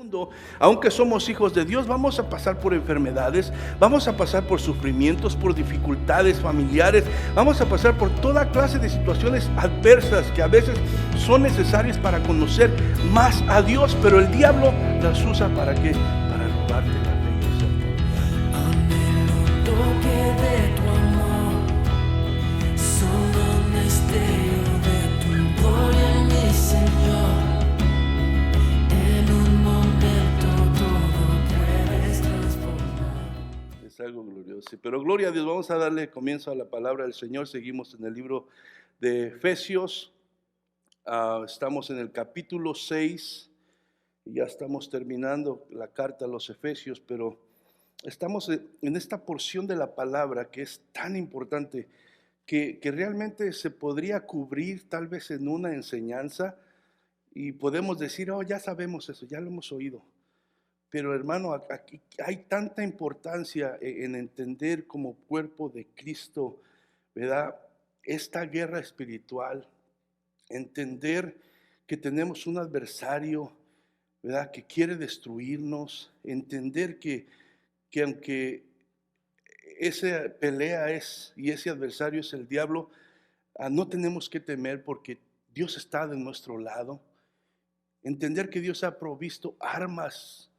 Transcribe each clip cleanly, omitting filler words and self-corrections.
mundo, aunque somos hijos de Dios, vamos a pasar por enfermedades, vamos a pasar por sufrimientos, por dificultades familiares, vamos a pasar por toda clase de situaciones adversas que a veces son necesarias para conocer más a Dios, pero el diablo las usa ¿para qué? Para robarte la fe y hacerte. Anhelo un toque de tu amor, solo un destello de tu gloria, mi Señor. En un momento todo puedes transformar. Es algo glorioso, pero gloria a Dios. Vamos a darle comienzo a la palabra del Señor. Seguimos en el libro de Efesios. Estamos en el capítulo 6 y ya estamos terminando la carta a los Efesios, pero estamos en esta porción de la palabra que es tan importante que realmente se podría cubrir tal vez en una enseñanza y podemos decir, oh, ya sabemos eso, ya lo hemos oído. Pero hermano, aquí hay tanta importancia en entender como cuerpo de Cristo, ¿verdad? Esta guerra espiritual, entender que tenemos un adversario, ¿verdad? Que quiere destruirnos, entender que aunque esa pelea es y ese adversario es el diablo, no tenemos que temer porque Dios está de nuestro lado. Entender que Dios ha provisto armas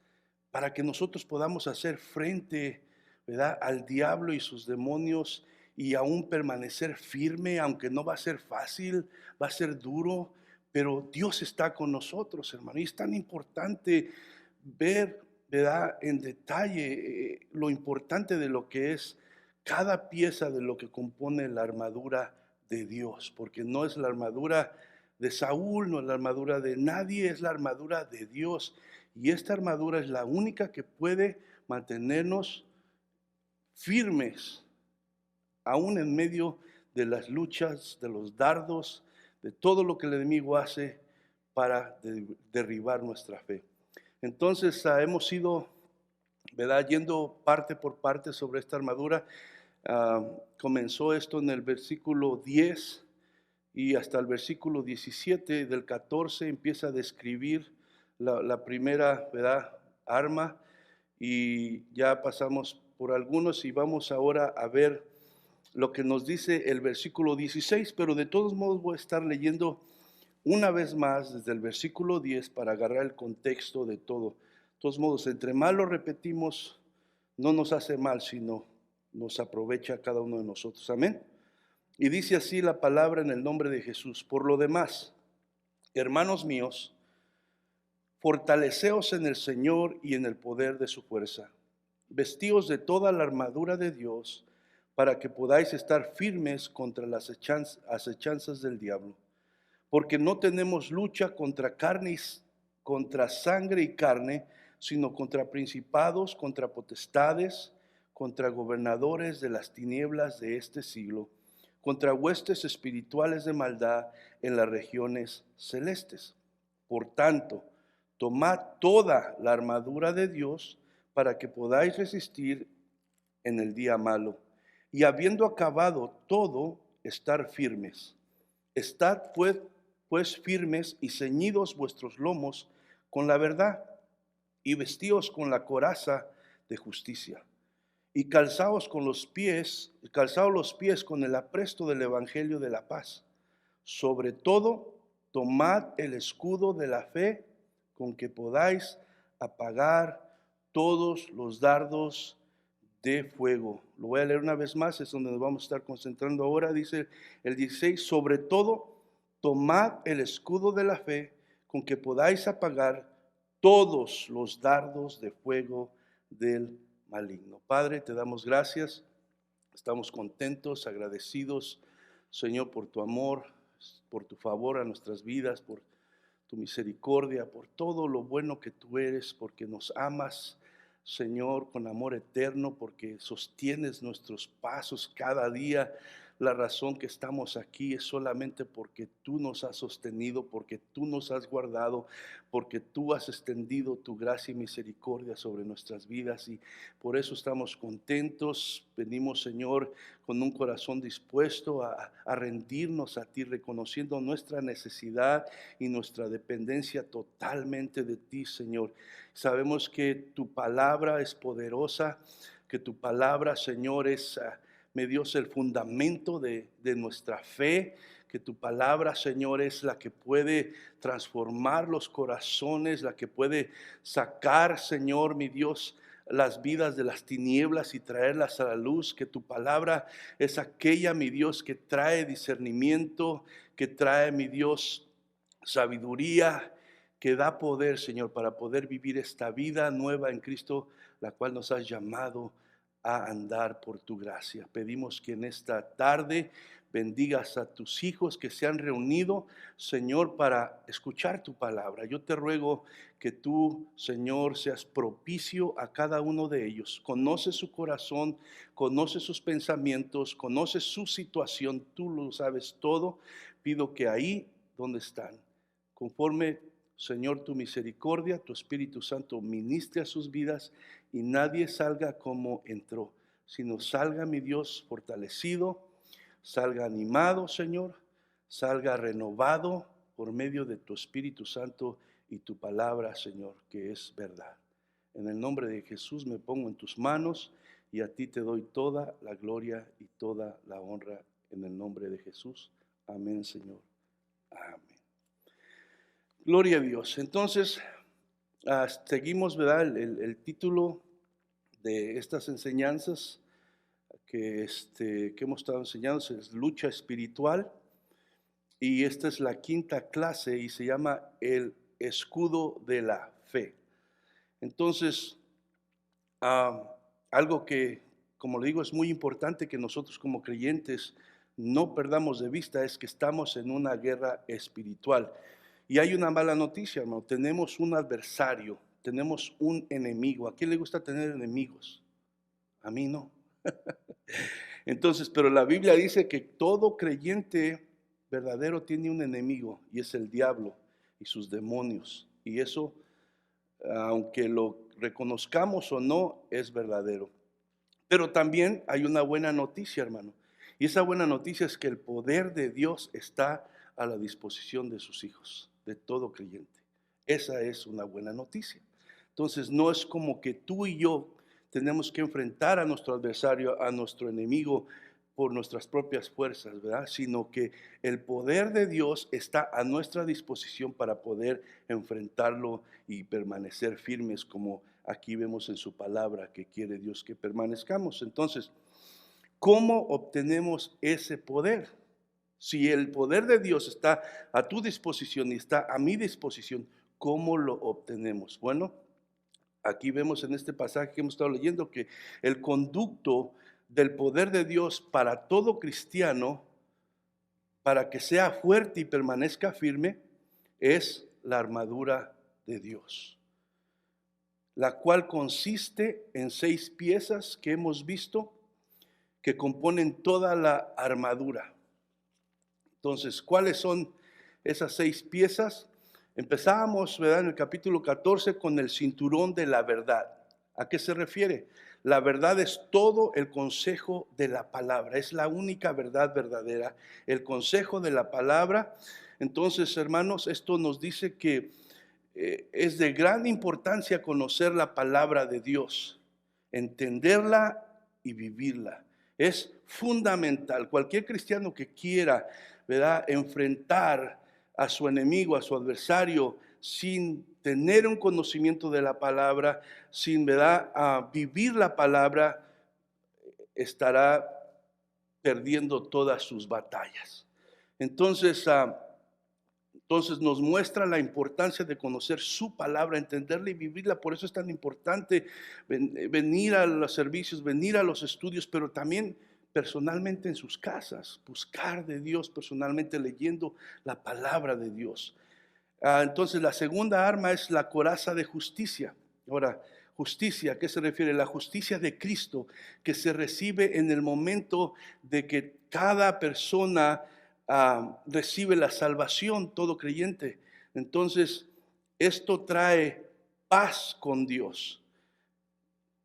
para que nosotros podamos hacer frente, ¿verdad?, al diablo y sus demonios y aún permanecer firme, aunque no va a ser fácil, va a ser duro, pero Dios está con nosotros, hermano. Y es tan importante ver, ¿verdad?, en detalle lo importante de lo que es cada pieza de lo que compone la armadura de Dios, porque no es la armadura de Saúl, no es la armadura de nadie, es la armadura de Dios. Y esta armadura es la única que puede mantenernos firmes, aún en medio de las luchas, de los dardos, de todo lo que el enemigo hace para derribar nuestra fe. Entonces hemos ido, ¿verdad?, yendo parte por parte sobre esta armadura. Comenzó esto en el versículo 10 y hasta el versículo 17 del 14 empieza a describir la primera, ¿verdad?, arma, y ya pasamos por algunos y vamos ahora a ver lo que nos dice el versículo 16, pero de todos modos voy a estar leyendo una vez más desde el versículo 10 para agarrar el contexto de todo. De todos modos, entre más lo repetimos, no nos hace mal, sino nos aprovecha a cada uno de nosotros. Amén. Y dice así la palabra en el nombre de Jesús. Por lo demás, hermanos míos, fortaleceos en el Señor y en el poder de su fuerza. Vestíos de toda la armadura de Dios para que podáis estar firmes contra las acechanzas del diablo. Porque no tenemos lucha contra sangre y carne, sino contra principados, contra potestades, contra gobernadores de las tinieblas de este siglo, contra huestes espirituales de maldad en las regiones celestes. Por tanto, tomad toda la armadura de Dios para que podáis resistir en el día malo. Y habiendo acabado todo, estar firmes. Estad pues firmes y ceñidos vuestros lomos con la verdad, y vestíos con la coraza de justicia, y calzaos los pies con el apresto del evangelio de la paz. Sobre todo, tomad el escudo de la fe, con que podáis apagar todos los dardos de fuego. Lo voy a leer una vez más, es donde nos vamos a estar concentrando ahora. Dice el 16, sobre todo, tomad el escudo de la fe, con que podáis apagar todos los dardos de fuego del maligno. Padre, te damos gracias, estamos contentos, agradecidos, Señor, por tu amor, por tu favor a nuestras vidas, por tu misericordia, por todo lo bueno que tú eres, porque nos amas, Señor, con amor eterno, porque sostienes nuestros pasos cada día. la razón que estamos aquí es solamente porque tú nos has sostenido, porque tú nos has guardado, porque tú has extendido tu gracia y misericordia sobre nuestras vidas, y por eso estamos contentos. Venimos, Señor, con un corazón dispuesto a rendirnos a ti, reconociendo nuestra necesidad y nuestra dependencia totalmente de ti, Señor. Sabemos que tu palabra es poderosa, que tu palabra, Señor, es, mi Dios, el fundamento de nuestra fe, que tu palabra, Señor, es la que puede transformar los corazones, la que puede sacar, Señor, mi Dios, las vidas de las tinieblas y traerlas a la luz, que tu palabra es aquella, mi Dios, que trae discernimiento, que trae, mi Dios, sabiduría, que da poder, Señor, para poder vivir esta vida nueva en Cristo, la cual nos has llamado a andar por tu gracia. Pedimos que en esta tarde bendigas a tus hijos que se han reunido, Señor, para escuchar tu palabra. Yo te ruego que tú, Señor, seas propicio a cada uno de ellos. Conoce su corazón, conoce sus pensamientos, conoce su situación. Tú lo sabes todo. Pido que ahí donde están, conforme, Señor, tu misericordia, tu Espíritu Santo ministre a sus vidas y nadie salga como entró, sino salga, mi Dios, fortalecido, salga animado, Señor, salga renovado por medio de tu Espíritu Santo y tu palabra, Señor, que es verdad. En el nombre de Jesús me pongo en tus manos y a ti te doy toda la gloria y toda la honra en el nombre de Jesús. Amén, Señor. Amén. Gloria a Dios. Entonces, seguimos, ¿verdad? El título de estas enseñanzas que hemos estado enseñando es lucha espiritual, y esta es la quinta clase y se llama el escudo de la fe. Entonces, algo que, como le digo, es muy importante que nosotros como creyentes no perdamos de vista es que estamos en una guerra espiritual. Y hay una mala noticia, hermano. Tenemos un adversario, tenemos un enemigo. ¿A quién le gusta tener enemigos? A mí no. Entonces, pero la Biblia dice que todo creyente verdadero tiene un enemigo, y es el diablo y sus demonios. Y eso, aunque lo reconozcamos o no, es verdadero. Pero también hay una buena noticia, hermano. Y esa buena noticia es que el poder de Dios está a la disposición de sus hijos, de todo creyente. Esa es una buena noticia. Entonces, no es como que tú y yo tenemos que enfrentar a nuestro adversario, a nuestro enemigo, por nuestras propias fuerzas, ¿verdad? Sino que el poder de Dios está a nuestra disposición para poder enfrentarlo y permanecer firmes, como aquí vemos en su palabra que quiere Dios que permanezcamos. Entonces, ¿cómo obtenemos ese poder? Si el poder de Dios está a tu disposición y está a mi disposición, ¿cómo lo obtenemos? Bueno, aquí vemos en este pasaje que hemos estado leyendo que el conducto del poder de Dios para todo cristiano, para que sea fuerte y permanezca firme, es la armadura de Dios, la cual consiste en 6 piezas que hemos visto que componen toda la armadura. Entonces, ¿cuáles son esas 6 piezas? Empezábamos, ¿verdad?, en el capítulo 14 con el cinturón de la verdad. ¿A qué se refiere? La verdad es todo el consejo de la palabra, es la única verdad verdadera, el consejo de la palabra. Entonces, hermanos, esto nos dice que es de gran importancia conocer la palabra de Dios, entenderla y vivirla. Es fundamental. Cualquier cristiano que quiera, ¿verdad?, enfrentar a su enemigo, a su adversario, sin tener un conocimiento de la palabra, sin, ¿verdad?, vivir la palabra, estará perdiendo todas sus batallas. Entonces nos muestra la importancia de conocer su palabra, entenderla y vivirla. Por eso es tan importante venir a los servicios, venir a los estudios, pero también personalmente en sus casas, buscar de Dios personalmente leyendo la palabra de Dios. Entonces la segunda arma es la coraza de justicia. Ahora, Justicia, ¿a qué se refiere? La justicia de Cristo que se recibe en el momento de que cada persona recibe la salvación, todo creyente. Entonces, esto trae paz con Dios,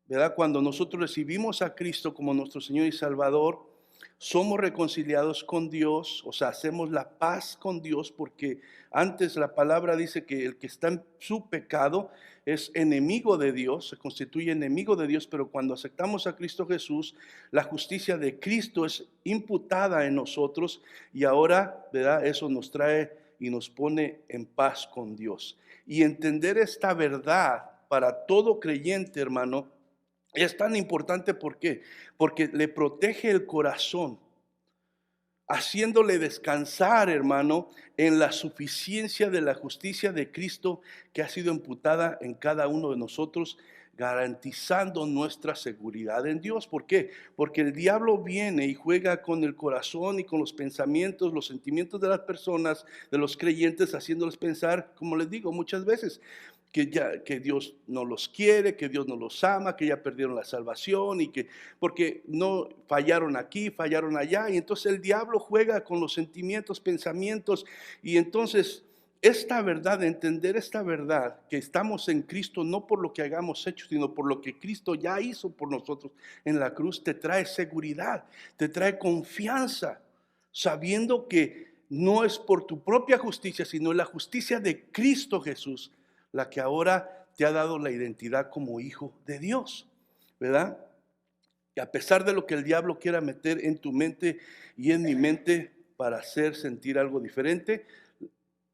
¿verdad? Cuando nosotros recibimos a Cristo como nuestro Señor y Salvador, somos reconciliados con Dios, o sea, hacemos la paz con Dios, porque antes la palabra dice que el que está en su pecado es enemigo de Dios, se constituye enemigo de Dios, pero cuando aceptamos a Cristo Jesús, la justicia de Cristo es imputada en nosotros y ahora, ¿verdad? Eso nos trae y nos pone en paz con Dios. Y entender esta verdad para todo creyente, hermano, es tan importante. ¿Por qué? Porque le protege el corazón, haciéndole descansar, hermano, en la suficiencia de la justicia de Cristo que ha sido imputada en cada uno de nosotros, garantizando nuestra seguridad en Dios. ¿Por qué? Porque el diablo viene y juega con el corazón y con los pensamientos, los sentimientos de las personas, de los creyentes, haciéndoles pensar, como les digo muchas veces, que Dios no los quiere, que Dios no los ama, que ya perdieron la salvación y que porque no fallaron aquí, fallaron allá. Y entonces el diablo juega con los sentimientos, pensamientos. Y entonces esta verdad, entender esta verdad, que estamos en Cristo no por lo que hagamos hecho, sino por lo que Cristo ya hizo por nosotros en la cruz, te trae seguridad, te trae confianza, sabiendo que no es por tu propia justicia, sino la justicia de Cristo Jesús, la que ahora te ha dado la identidad como hijo de Dios, ¿verdad? Y a pesar de lo que el diablo quiera meter en tu mente y en mi mente para hacer sentir algo diferente,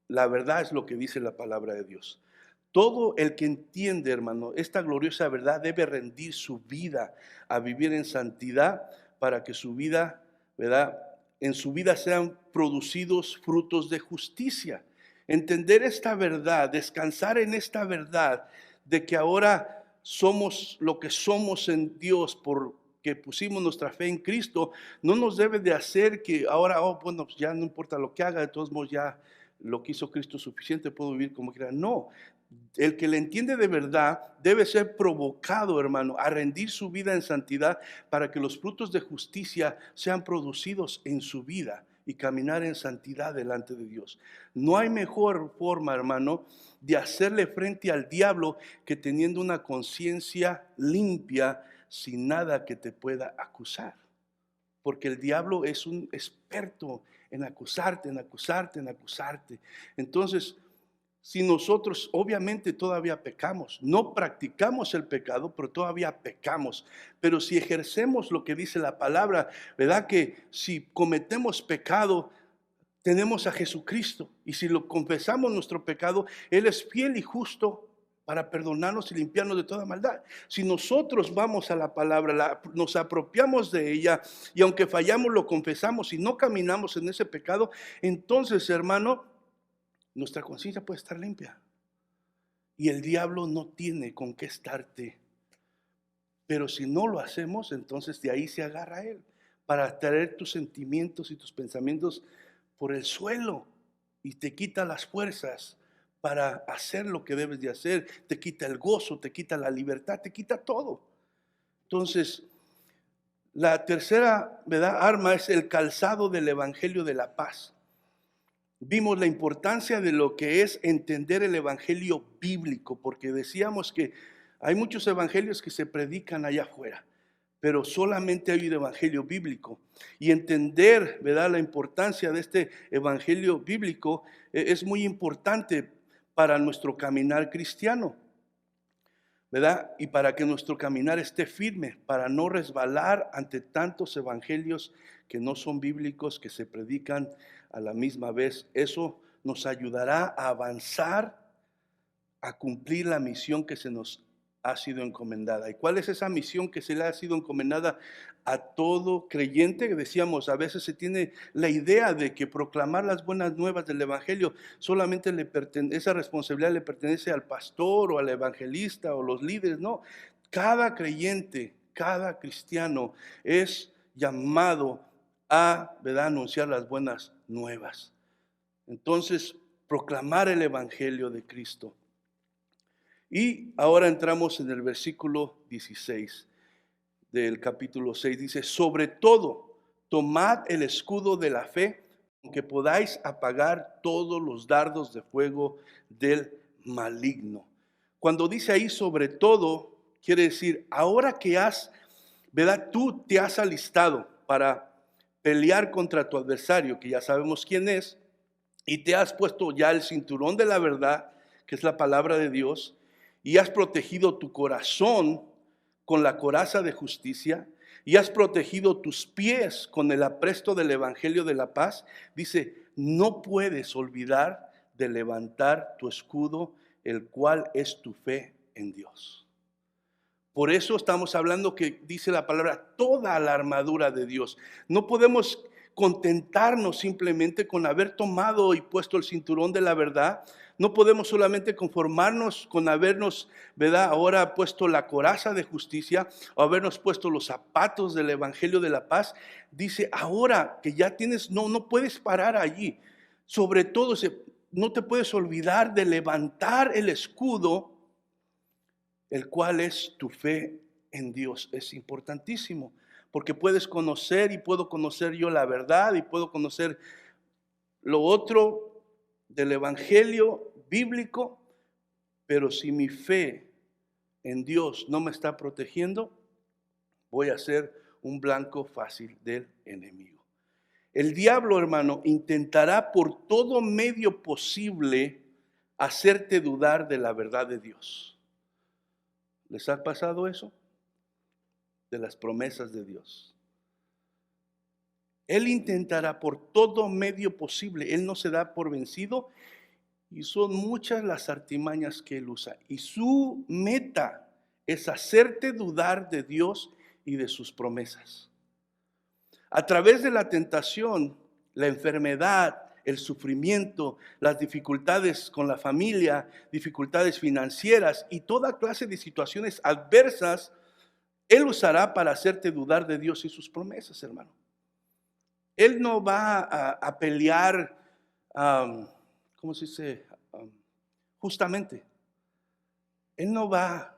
la verdad es lo que dice la palabra de Dios. Todo el que entiende, hermano, esta gloriosa verdad debe rendir su vida a vivir en santidad para que su vida, ¿verdad? En su vida sean producidos frutos de justicia. Entender esta verdad, descansar en esta verdad de que ahora somos lo que somos en Dios porque pusimos nuestra fe en Cristo, no nos debe de hacer que ahora, bueno, pues ya no importa lo que haga, de todos modos ya lo que hizo Cristo es suficiente, puedo vivir como quiera. No, el que le entiende de verdad debe ser provocado, hermano, a rendir su vida en santidad para que los frutos de justicia sean producidos en su vida y caminar en santidad delante de Dios. No hay mejor forma, hermano, de hacerle frente al diablo que teniendo una conciencia limpia, sin nada que te pueda acusar. Porque el diablo es un experto en acusarte, en acusarte, en acusarte. Entonces, si nosotros obviamente todavía pecamos, no practicamos el pecado, pero todavía pecamos. Pero si ejercemos lo que dice la palabra, ¿verdad? Que si cometemos pecado, tenemos a Jesucristo. Y si lo confesamos nuestro pecado, Él es fiel y justo para perdonarnos y limpiarnos de toda maldad. Si nosotros vamos a la palabra, nos apropiamos de ella y aunque fallamos lo confesamos y no caminamos en ese pecado, entonces, hermano, nuestra conciencia puede estar limpia. Y el diablo no tiene con qué estarte. Pero si no lo hacemos, entonces de ahí se agarra él para traer tus sentimientos y tus pensamientos por el suelo y te quita las fuerzas para hacer lo que debes de hacer, te quita el gozo, te quita la libertad, te quita todo. Entonces, la tercera, ¿verdad?, arma es el calzado del evangelio de la paz. Vimos la importancia de lo que es entender el evangelio bíblico, porque decíamos que hay muchos evangelios que se predican allá afuera, pero solamente hay un evangelio bíblico. Y entender, ¿verdad?, la importancia de este evangelio bíblico es muy importante para nuestro caminar cristiano, ¿verdad? Y para que nuestro caminar esté firme, para no resbalar ante tantos evangelios que no son bíblicos, que se predican a la misma vez. Eso nos ayudará a avanzar, a cumplir la misión que se nos ha sido encomendada. ¿Y cuál es esa misión que se le ha sido encomendada a todo creyente? Decíamos, a veces se tiene la idea de que proclamar las buenas nuevas del evangelio solamente esa responsabilidad le pertenece al pastor o al evangelista o los líderes. No, cada creyente, cada cristiano es llamado a, ¿verdad?, anunciar las buenas nuevas. Entonces, proclamar el evangelio de Cristo. Y ahora entramos en el versículo 16 del capítulo 6. Dice, sobre todo, tomad el escudo de la fe, con que podáis apagar todos los dardos de fuego del maligno. Cuando dice ahí sobre todo, quiere decir, ahora que ¿verdad? Tú te has alistado para pelear contra tu adversario, que ya sabemos quién es, y te has puesto ya el cinturón de la verdad, que es la palabra de Dios, y has protegido tu corazón con la coraza de justicia, y has protegido tus pies con el apresto del evangelio de la paz. Dice, no puedes olvidar de levantar tu escudo, el cual es tu fe en Dios. Por eso estamos hablando que dice la palabra, toda la armadura de Dios. No podemos contentarnos simplemente con haber tomado y puesto el cinturón de la verdad. No podemos solamente conformarnos con habernos, ¿verdad?, ahora puesto la coraza de justicia o habernos puesto los zapatos del evangelio de la paz. Dice, ahora que ya tienes, no puedes parar allí. Sobre todo, no te puedes olvidar de levantar el escudo, el cual es tu fe en Dios. Es importantísimo, porque puedes conocer y puedo conocer yo la verdad y puedo conocer lo otro del evangelio bíblico, pero si mi fe en Dios no me está protegiendo, voy a ser un blanco fácil del enemigo. El diablo, hermano, intentará por todo medio posible hacerte dudar de la verdad de Dios. ¿Les ha pasado eso? De las promesas de Dios. Él intentará por todo medio posible. Él no se da por vencido y son muchas las artimañas que él usa. Y su meta es hacerte dudar de Dios y de sus promesas. A través de la tentación, la enfermedad, el sufrimiento, las dificultades con la familia, dificultades financieras y toda clase de situaciones adversas, Él usará para hacerte dudar de Dios y sus promesas, hermano. Él no va a pelear, ¿cómo se dice? Justamente. Él va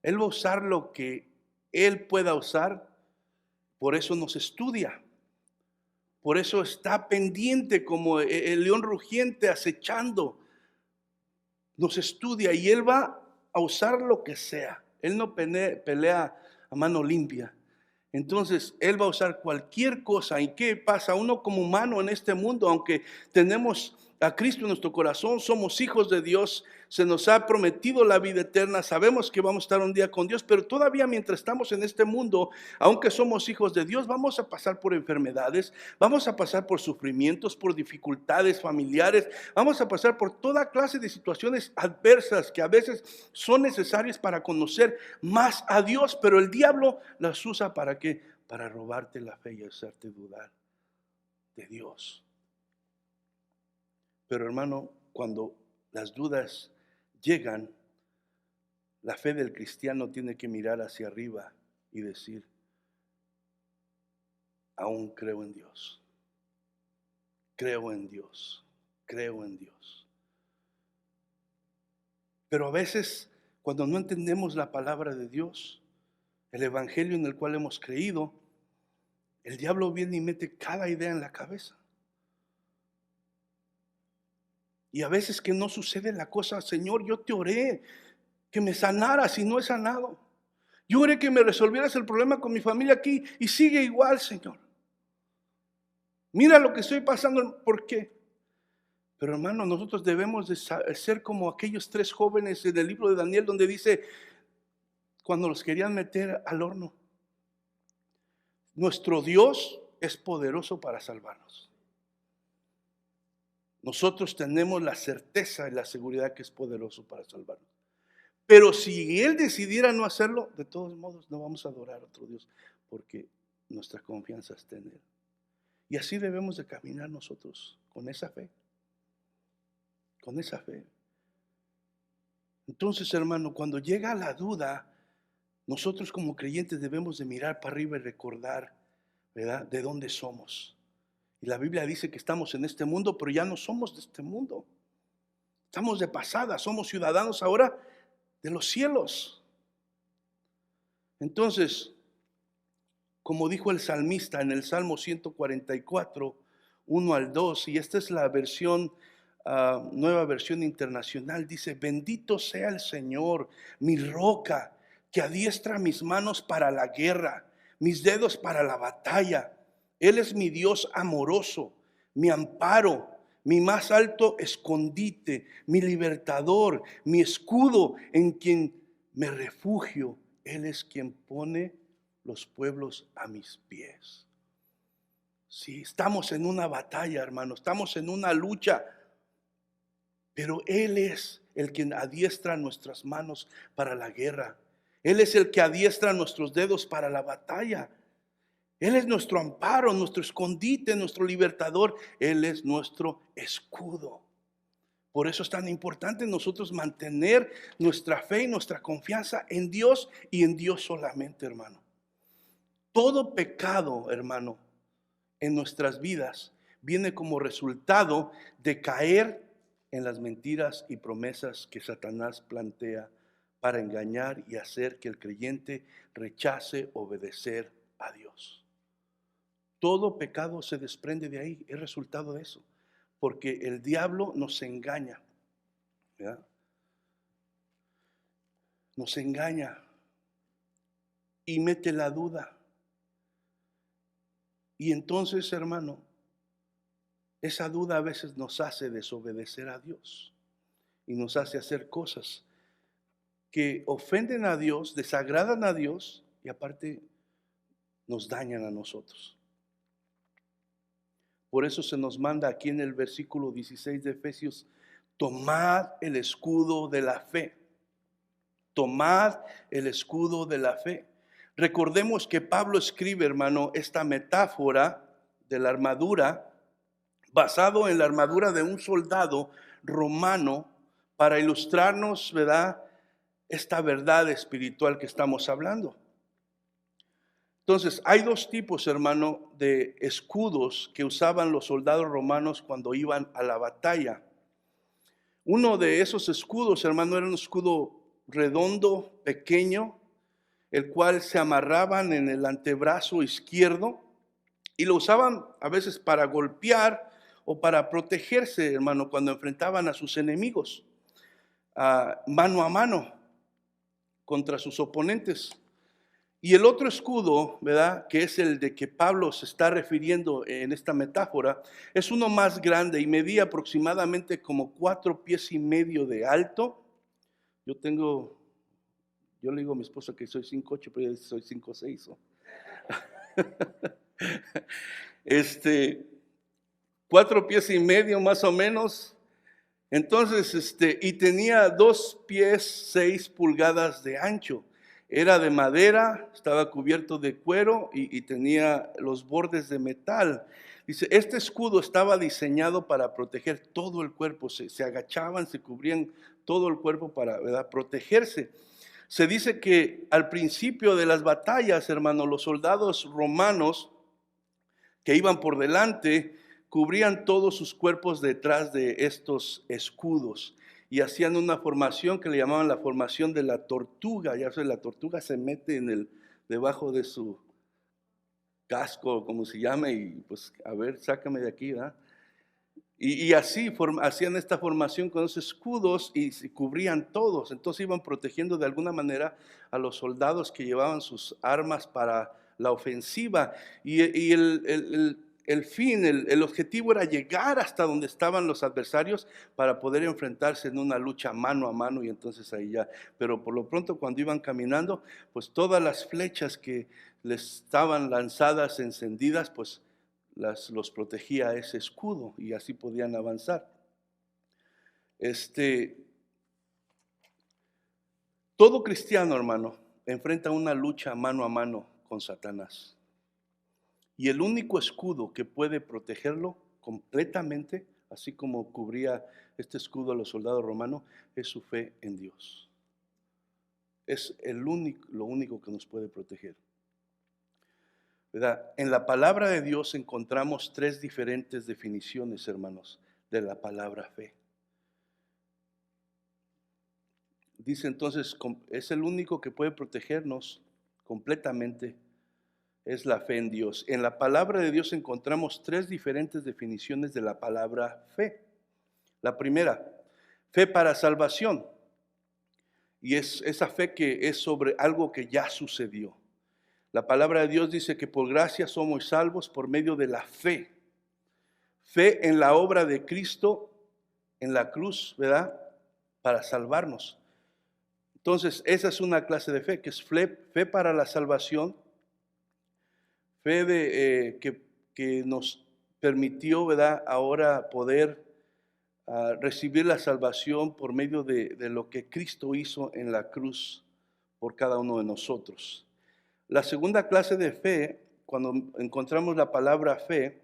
a usar lo que Él pueda usar. Por eso nos estudia. Por eso está pendiente como el león rugiente acechando. Nos estudia y Él va a usar lo que sea. Él no pelea a mano limpia. Entonces, Él va a usar cualquier cosa. ¿Y qué pasa? Uno como humano en este mundo, aunque tenemos a Cristo en nuestro corazón, somos hijos de Dios, se nos ha prometido la vida eterna, sabemos que vamos a estar un día con Dios, pero todavía mientras estamos en este mundo, aunque somos hijos de Dios, vamos a pasar por enfermedades, vamos a pasar por sufrimientos, por dificultades familiares, vamos a pasar por toda clase de situaciones adversas que a veces son necesarias para conocer más a Dios, pero el diablo las usa ¿para qué? Para robarte la fe y hacerte dudar de Dios. Pero hermano, cuando las dudas llegan, la fe del cristiano tiene que mirar hacia arriba y decir, aún creo en Dios, creo en Dios, creo en Dios. Pero a veces, cuando no entendemos la palabra de Dios, el evangelio en el cual hemos creído, el diablo viene y mete cada idea en la cabeza. Y a veces que no sucede la cosa, Señor, yo te oré que me sanaras y no he sanado. Yo oré que me resolvieras el problema con mi familia aquí y sigue igual, Señor. Mira lo que estoy pasando, ¿por qué? Pero hermano, nosotros debemos de ser como aquellos 3 jóvenes en el libro de Daniel donde dice, cuando los querían meter al horno, nuestro Dios es poderoso para salvarnos. Nosotros tenemos la certeza y la seguridad que es poderoso para salvarnos. Pero si Él decidiera no hacerlo, de todos modos no vamos a adorar a otro Dios, porque nuestra confianza está en Él. Y así debemos de caminar nosotros, con esa fe. Con esa fe. Entonces, hermano, cuando llega la duda, nosotros como creyentes debemos de mirar para arriba y recordar, ¿verdad?, de dónde somos. Y la Biblia dice que estamos en este mundo, pero ya no somos de este mundo. Estamos de pasada, somos ciudadanos ahora de los cielos. Entonces, como dijo el salmista en el Salmo 144, 1 al 2, y esta es la versión, nueva versión internacional, dice: bendito sea el Señor, mi roca, que adiestra mis manos para la guerra, mis dedos para la batalla. Él es mi Dios amoroso, mi amparo, mi más alto escondite, mi libertador, mi escudo en quien me refugio. Él es quien pone los pueblos a mis pies. Sí, estamos en una batalla, hermano, estamos en una lucha, pero Él es el quien adiestra nuestras manos para la guerra. Él es el que adiestra nuestros dedos para la batalla. Él es nuestro amparo, nuestro escondite, nuestro libertador. Él es nuestro escudo. Por eso es tan importante nosotros mantener nuestra fe y nuestra confianza en Dios y en Dios solamente, hermano. Todo pecado, hermano, en nuestras vidas viene como resultado de caer en las mentiras y promesas que Satanás plantea para engañar y hacer que el creyente rechace obedecer a Dios. Todo pecado se desprende de ahí, es resultado de eso, porque el diablo nos engaña, ¿verdad? Nos engaña y mete la duda. Y entonces, hermano, esa duda a veces nos hace desobedecer a Dios y nos hace hacer cosas que ofenden a Dios, desagradan a Dios y aparte nos dañan a nosotros. Por eso se nos manda aquí en el versículo 16 de Efesios: tomad el escudo de la fe. Tomad el escudo de la fe. Recordemos que Pablo escribe, hermano, esta metáfora de la armadura basado en la armadura de un soldado romano para ilustrarnos, ¿verdad?, esta verdad espiritual que estamos hablando. Entonces, hay dos tipos, hermano, de escudos que usaban los soldados romanos cuando iban a la batalla. Uno de esos escudos, hermano, era un escudo redondo, pequeño, el cual se amarraban en el antebrazo izquierdo y lo usaban a veces para golpear o para protegerse, hermano, cuando enfrentaban a sus enemigos, mano a mano, contra sus oponentes. Y el otro escudo, ¿verdad?, que es el de que Pablo se está refiriendo en esta metáfora, es uno más grande y medía aproximadamente como 4 pies y medio de alto. Yo le digo a mi esposa que soy 5'8", pero ella dice soy 5'6". 4 pies y medio más o menos. Entonces, y tenía 2 pies 6 pulgadas de ancho. Era de madera, estaba cubierto de cuero y tenía los bordes de metal. Dice, este escudo estaba diseñado para proteger todo el cuerpo. Se agachaban, se cubrían todo el cuerpo para, ¿verdad?, protegerse. Se dice que al principio de las batallas, hermano, los soldados romanos que iban por delante cubrían todos sus cuerpos detrás de estos escudos y hacían una formación que le llamaban la formación de la tortuga. Ya sabes, la tortuga se mete debajo de su casco, como se llama, y pues, a ver, sácame de aquí, ¿verdad? Y así hacían esta formación con los escudos y se cubrían todos. Entonces iban protegiendo de alguna manera a los soldados que llevaban sus armas para la ofensiva. Y el fin, el objetivo era llegar hasta donde estaban los adversarios para poder enfrentarse en una lucha mano a mano, y entonces ahí ya. Pero por lo pronto, cuando iban caminando, pues todas las flechas que les estaban lanzadas, encendidas, pues los protegía ese escudo y así podían avanzar. Todo cristiano, hermano, enfrenta una lucha mano a mano con Satanás. Y el único escudo que puede protegerlo completamente, así como cubría este escudo a los soldados romanos, es su fe en Dios. Es lo único que nos puede proteger, ¿verdad? En la palabra de Dios encontramos 3 diferentes definiciones, hermanos, de la palabra fe. dice entonces, es el único que puede protegernos completamente, es la fe en Dios. En la palabra de Dios encontramos tres diferentes definiciones de la palabra fe. La primera, fe para salvación. Y es esa fe que es sobre algo que ya sucedió. La palabra de Dios dice que por gracia somos salvos por medio de la fe. Fe en la obra de Cristo en la cruz, ¿verdad? Para salvarnos. Entonces, esa es una clase de fe, que es fe para la salvación, fe que nos permitió, ¿verdad?, ahora poder recibir la salvación por medio de lo que Cristo hizo en la cruz por cada uno de nosotros. La segunda clase de fe, cuando encontramos la palabra fe,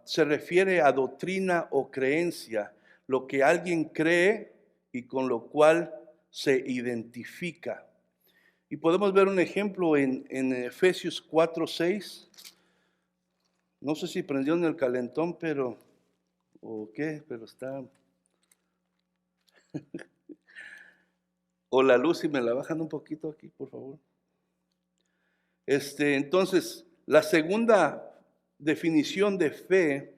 se refiere a doctrina o creencia, lo que alguien cree y con lo cual se identifica. Y podemos ver un ejemplo en Efesios 4:6. No sé si prendió en el calentón, pero o qué, pero está. O la luz, si me la bajan un poquito aquí, por favor. Entonces, la segunda definición de fe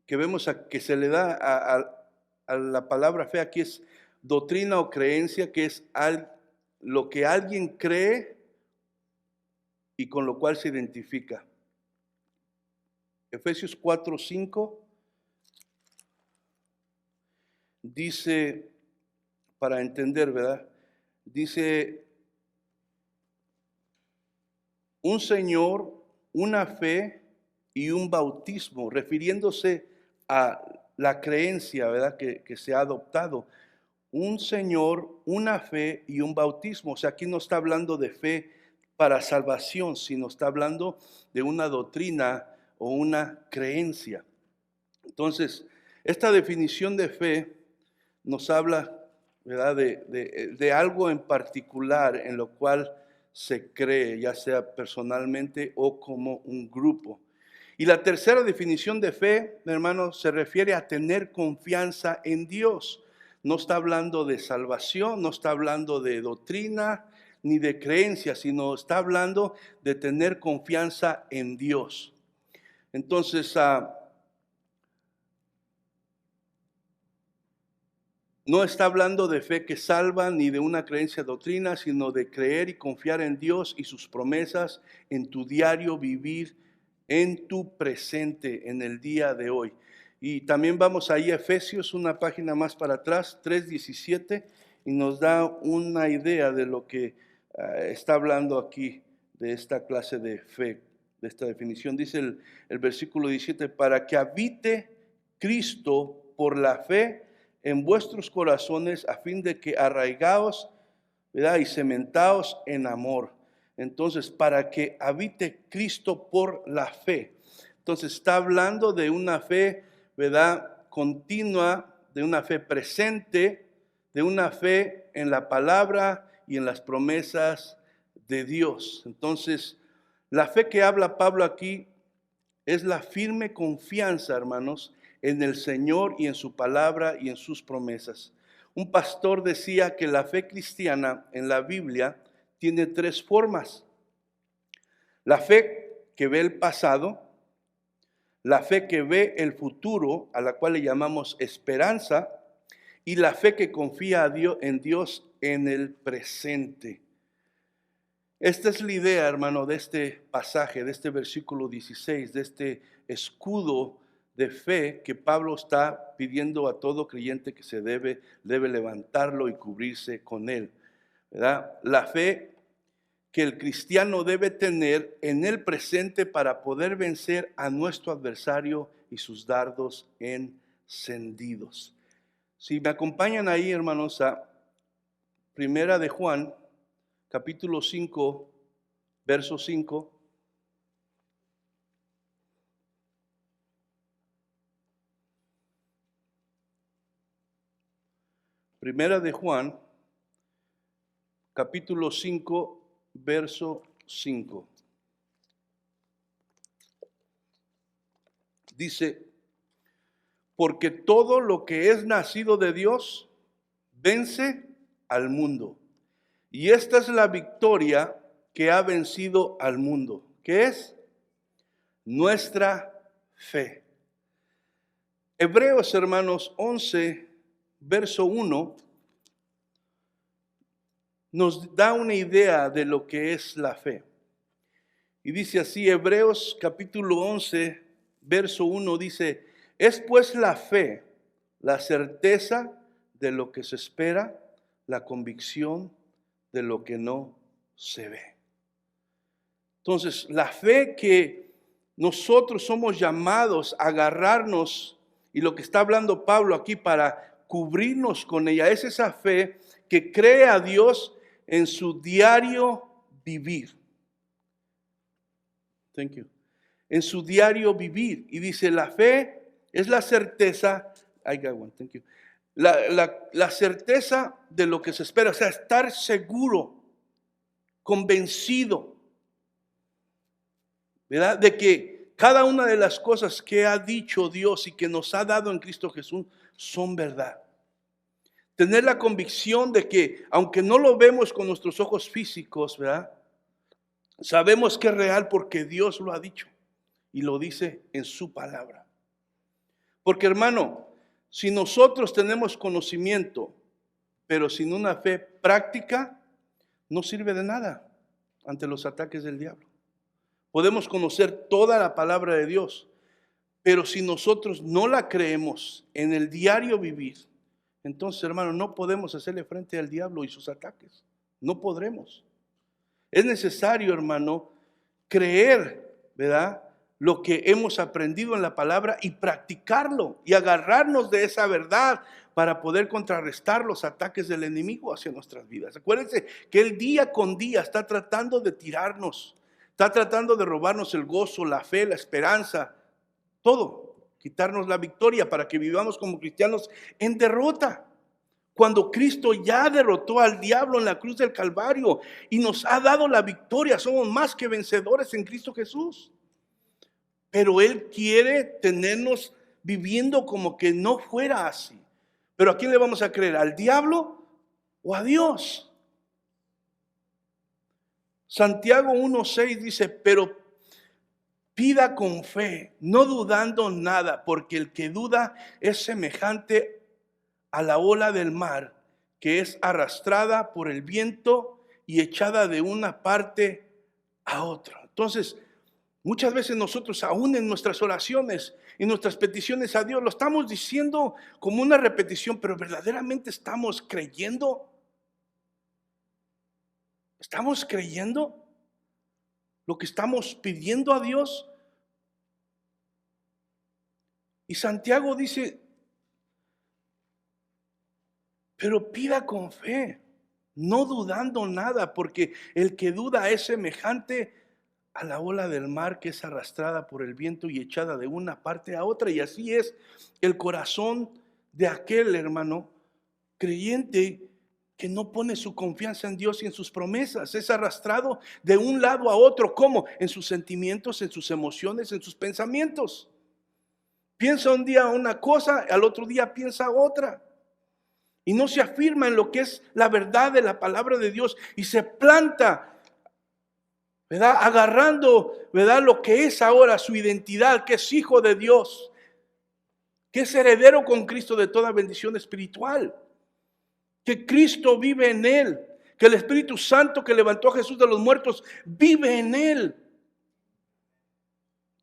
que vemos que se le da a la palabra fe aquí es doctrina o creencia, que es lo que alguien cree y con lo cual se identifica. Efesios 4:5 dice, para entender, ¿verdad? Dice, un Señor, una fe y un bautismo, refiriéndose a la creencia, ¿verdad?, que se ha adoptado. Un Señor, una fe y un bautismo. O sea, aquí no está hablando de fe para salvación, sino está hablando de una doctrina o una creencia. Entonces, esta definición de fe nos habla, ¿verdad?, de algo en particular en lo cual se cree, ya sea personalmente o como un grupo. Y la tercera definición de fe, hermanos, se refiere a tener confianza en Dios. No está hablando de salvación, no está hablando de doctrina ni de creencia, sino está hablando de tener confianza en Dios. Entonces, no está hablando de fe que salva ni de una creencia doctrina, sino de creer y confiar en Dios y sus promesas en tu diario vivir, en tu presente, en el día de hoy. Y también vamos ahí a Efesios, una página más para atrás, 3:17, y nos da una idea de lo que está hablando aquí, de esta clase de fe, de esta definición. Dice el versículo 17, para que habite Cristo por la fe en vuestros corazones, a fin de que arraigaos, ¿verdad?, y cementaos en amor. Entonces, para que habite Cristo por la fe. Entonces, está hablando de una fe, ¿verdad?, continua, de una fe presente, de una fe en la palabra y en las promesas de Dios. Entonces, la fe que habla Pablo aquí es la firme confianza, hermanos, en el Señor y en su palabra y en sus promesas. Un pastor decía que la fe cristiana en la Biblia tiene tres formas. La fe que ve el pasado, la fe que ve el futuro, a la cual le llamamos esperanza, y la fe que confía en Dios en el presente. Esta es la idea, hermano, de este pasaje, de este versículo 16, de este escudo de fe que Pablo está pidiendo a todo creyente que se debe levantarlo y cubrirse con él, ¿verdad? La fe que el cristiano debe tener en el presente para poder vencer a nuestro adversario y sus dardos encendidos. Si me acompañan ahí, hermanos, a Primera de Juan, capítulo 5, verso 5. Primera de Juan, capítulo 5, verso 5. Dice, porque todo lo que es nacido de Dios vence al mundo. Y esta es la victoria que ha vencido al mundo, que es nuestra fe. Hebreos, hermanos, 11, verso 1, nos da una idea de lo que es la fe. Y dice así, Hebreos capítulo 11, verso 1 dice, es pues la fe, la certeza de lo que se espera, la convicción de lo que no se ve. Entonces, la fe que nosotros somos llamados a agarrarnos, y lo que está hablando Pablo aquí para cubrirnos con ella, es esa fe que cree a Dios en su diario vivir. Thank you. En su diario vivir. Y dice, la fe es la certeza, I got one, thank you. La certeza de lo que se espera, o sea, estar seguro, convencido, ¿verdad? De que cada una de las cosas que ha dicho Dios y que nos ha dado en Cristo Jesús son verdad. Tener la convicción de que, aunque no lo vemos con nuestros ojos físicos, ¿verdad? Sabemos que es real porque Dios lo ha dicho y lo dice en su palabra. Porque, hermano, si nosotros tenemos conocimiento, pero sin una fe práctica, no sirve de nada ante los ataques del diablo. Podemos conocer toda la palabra de Dios, pero si nosotros no la creemos en el diario vivir, entonces, hermano, no podemos hacerle frente al diablo y sus ataques. No podremos. Es necesario, hermano, creer, ¿verdad?, lo que hemos aprendido en la palabra y practicarlo y agarrarnos de esa verdad para poder contrarrestar los ataques del enemigo hacia nuestras vidas. Acuérdense que él día con día está tratando de tirarnos, está tratando de robarnos el gozo, la fe, la esperanza, todo, quitarnos la victoria para que vivamos como cristianos en derrota. Cuando Cristo ya derrotó al diablo en la cruz del Calvario y nos ha dado la victoria, somos más que vencedores en Cristo Jesús. Pero Él quiere tenernos viviendo como que no fuera así. ¿Pero a quién le vamos a creer? ¿Al diablo o a Dios? Santiago 1:6 dice, pero pida con fe, no dudando nada, porque el que duda es semejante a la ola del mar, que es arrastrada por el viento y echada de una parte a otra. Entonces, muchas veces nosotros aún en nuestras oraciones y nuestras peticiones a Dios lo estamos diciendo como una repetición, pero verdaderamente estamos creyendo. ¿Estamos creyendo lo que estamos pidiendo a Dios? Y Santiago dice, pero pida con fe, no dudando nada, porque el que duda es semejante a la ola del mar que es arrastrada por el viento y echada de una parte a otra. Y así es el corazón de aquel hermano creyente que no pone su confianza en Dios y en sus promesas. Es arrastrado de un lado a otro. ¿Cómo? En sus sentimientos, en sus emociones, en sus pensamientos. Piensa un día una cosa, al otro día piensa otra. Y no se afirma en lo que es la verdad de la palabra de Dios y se planta, ¿verdad?, agarrando, ¿verdad?, lo que es ahora su identidad, que es hijo de Dios, que es heredero con Cristo de toda bendición espiritual, que Cristo vive en él, que el Espíritu Santo que levantó a Jesús de los muertos vive en él.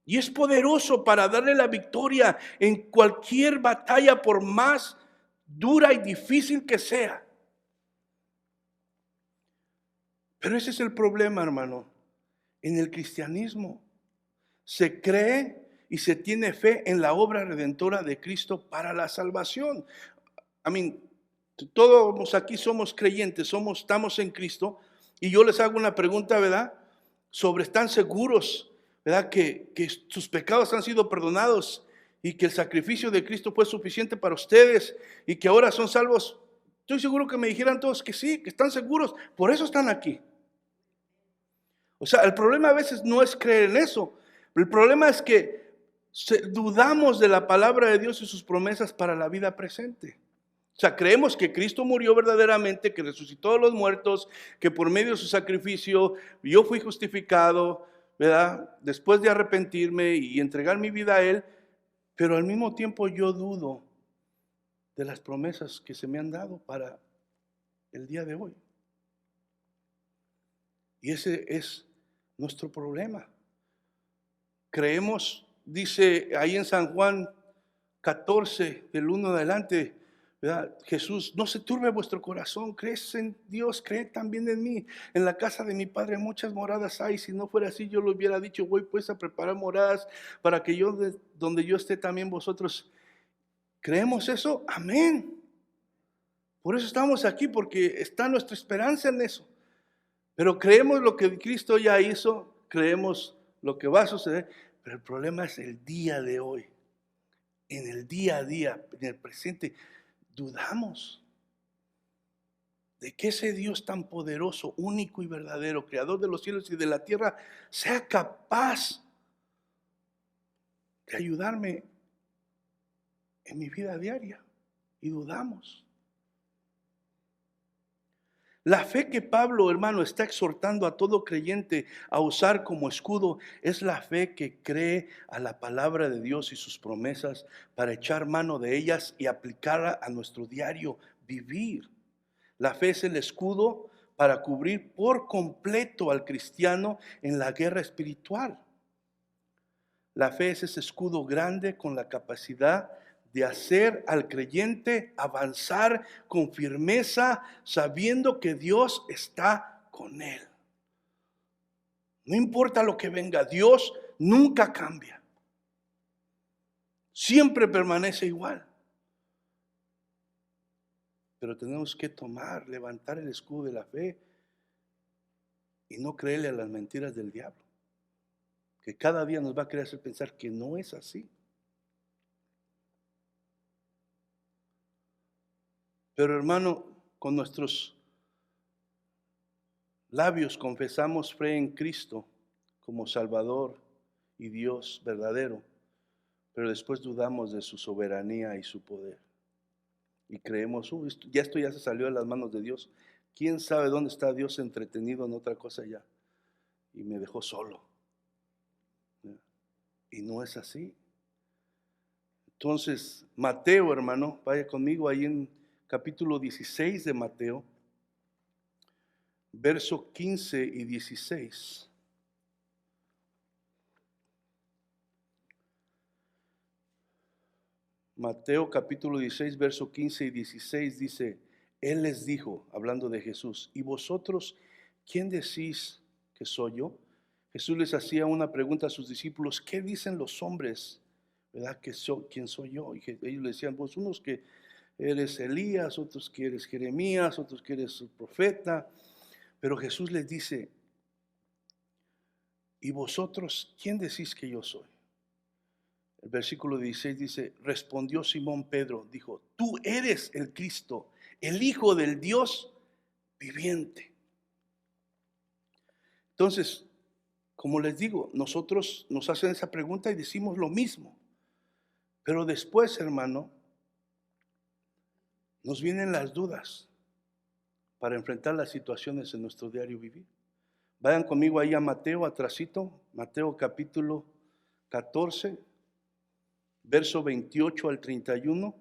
Y es poderoso para darle la victoria en cualquier batalla, por más dura y difícil que sea. Pero ese es el problema, hermano. En el cristianismo se cree y se tiene fe en la obra redentora de Cristo para la salvación. Todos aquí somos creyentes, estamos en Cristo. Y yo les hago una pregunta, ¿verdad? ¿Están seguros, verdad, que sus pecados han sido perdonados y que el sacrificio de Cristo fue suficiente para ustedes y que ahora son salvos? Estoy seguro que me dijeran todos que sí, que están seguros, por eso están aquí. O sea, el problema a veces no es creer en eso. El problema es que Dudamos de la palabra de Dios y sus promesas para la vida presente. O sea, creemos que Cristo murió verdaderamente, que resucitó de los muertos, que por medio de su sacrificio yo fui justificado, ¿verdad? Después de arrepentirme y entregar mi vida a Él, pero al mismo tiempo yo dudo de las promesas que se me han dado para el día de hoy. Y ese es nuestro problema. Creemos, dice ahí en San Juan 14, del 1 adelante, ¿verdad? Jesús, no se turbe vuestro corazón, crees en Dios, creed también en mí. En la casa de mi Padre muchas moradas hay, si no fuera así yo lo hubiera dicho, voy pues a preparar moradas para que yo, donde yo esté también vosotros. ¿Creemos eso? Amén. Por eso estamos aquí, porque está nuestra esperanza en eso. Pero creemos lo que Cristo ya hizo, creemos lo que va a suceder, pero el problema es el día de hoy. En el día a día, en el presente, dudamos de que ese Dios tan poderoso, único y verdadero, creador de los cielos y de la tierra, sea capaz de ayudarme en mi vida diaria. Y dudamos. La fe que Pablo, hermano, está exhortando a todo creyente a usar como escudo es la fe que cree a la palabra de Dios y sus promesas para echar mano de ellas y aplicarla a nuestro diario vivir. La fe es el escudo para cubrir por completo al cristiano en la guerra espiritual. La fe es ese escudo grande con la capacidad de hacer al creyente avanzar con firmeza, sabiendo que Dios está con él. No importa lo que venga, Dios nunca cambia. Siempre permanece igual. Pero tenemos que levantar el escudo de la fe y no creerle a las mentiras del diablo, que cada día nos va a querer hacer pensar que no es así. Pero hermano, con nuestros labios confesamos fe en Cristo como Salvador y Dios verdadero, pero después dudamos de su soberanía y su poder. Y creemos, esto ya se salió de las manos de Dios. ¿Quién sabe dónde está Dios entretenido en otra cosa ya? Y me dejó solo. Y no es así. Entonces, Mateo, hermano, vaya conmigo ahí en capítulo 16 de Mateo, verso 15 y 16. Mateo capítulo 16, verso 15 y 16 dice, Él les dijo, hablando de Jesús, ¿y vosotros quién decís que soy yo? Jesús les hacía una pregunta a sus discípulos, ¿qué dicen los hombres? ¿Verdad? ¿Quién soy yo? Y ellos le decían, pues unos que eres Elías, otros que eres Jeremías, otros que eres el profeta. Pero Jesús les dice, ¿y vosotros quién decís que yo soy? El versículo 16 dice, respondió Simón Pedro, dijo, tú eres el Cristo, el Hijo del Dios viviente. Entonces, como les digo, nosotros nos hacen esa pregunta y decimos lo mismo. Pero después, hermano, nos vienen las dudas para enfrentar las situaciones en nuestro diario vivir. Vayan conmigo ahí a Mateo, atrasito, Mateo capítulo 14, verso 28 al 31.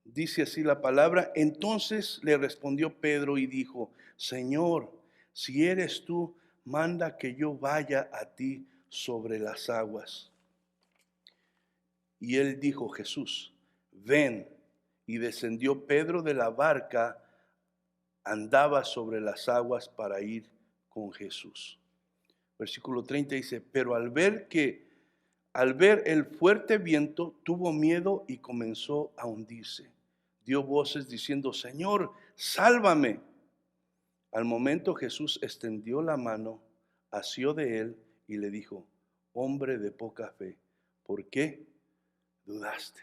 Dice así la palabra, entonces le respondió Pedro y dijo, Señor, si eres tú, manda que yo vaya a ti sobre las aguas. Y él dijo, Jesús, ven. Y descendió Pedro de la barca, andaba sobre las aguas para ir con Jesús. Versículo 30 dice, pero al ver el fuerte viento, tuvo miedo y comenzó a hundirse. Dio voces diciendo, Señor, sálvame. Al momento Jesús extendió la mano, asió de él y le dijo, hombre de poca fe, ¿por qué dudaste?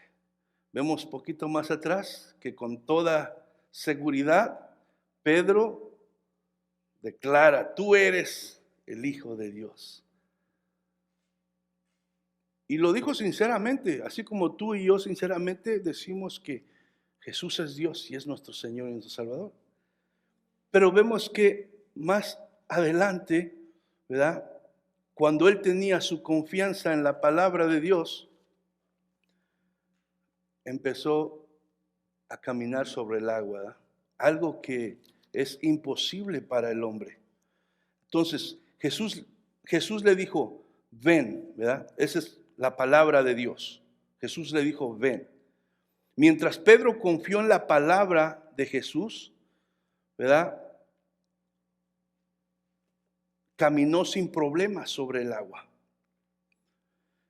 Vemos poquito más atrás que con toda seguridad Pedro declara, tú eres el Hijo de Dios. Y lo dijo sinceramente, así como tú y yo sinceramente decimos que Jesús es Dios y es nuestro Señor y nuestro Salvador. Pero vemos que más adelante, ¿verdad? Cuando él tenía su confianza en la palabra de Dios, empezó a caminar sobre el agua, ¿verdad? Algo que es imposible para el hombre. Entonces, Jesús le dijo, ven, ¿verdad? Esa es la palabra de Dios. Jesús le dijo, ven. Mientras Pedro confió en la palabra de Jesús, ¿verdad? Caminó sin problemas sobre el agua.